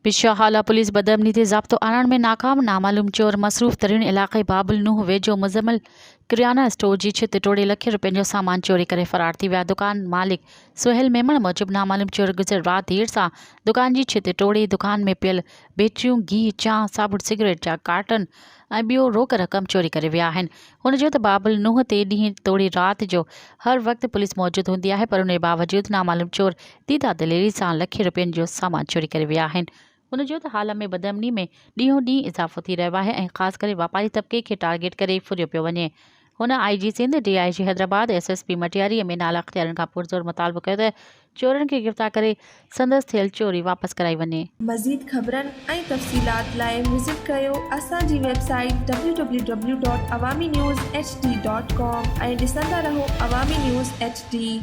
पिशाहाला police बदअमनी ते ज़ाब्तो आणण में नाकाम। नामालूम चोर मसरूफ़ तरीन इलाक़े बाबुल नूह वेझो मुज़म्मिल किराना स्टोर जी छित तोड़े लखे रुपयनि जो सामान चोरी करे फ़रार थी विया। दुकान मालिक सुहेल मेमण मूजिब नामालूम चोर गुज़िर राति देर सां दुकान जी छित तोड़े दुकान में पियल बैटरियूं, घी, चांहि, साबुण, सिगरेट जा कार्टन ऐं ॿियो रोक रक़म चोरी करे विया आहिनि। हुन जो त बाबुल नूह ते ॾींहुं तोड़ी राति जो हर वक़्तु पुलिस मौजूदु हूंदी आहे, पर उन जे बावजूदि नामालूम चोर दीदा दिलेरी सां लखे रुपयनि जो सामान चोरी करे विया आहिनि। हुन जो त हाल में बदअमनी में ॾींहों ॾींहुं इज़ाफ़ो थी रहियो आहे ऐं ख़ासि करे वापारी तबिके खे टारगेट करे फुरियो पियो वञे। हुन IG Sindh, DIG Hyderabad, SSP Matiari में नाला अख़्तियारनि खां पुरज़ोर मुतालबो कयो त चोरनि खे गिरफ़्तार करे संदसि थियल चोरी वापसि कराई वञे। मज़ीद ख़बरनि ऐं तफ़सीलात लाइ विज़िट कयो असांजी वेबसाइट www.awamiNewsHD.com ऐं ॾिसंदा रहो अवामी न्यूज़ HD।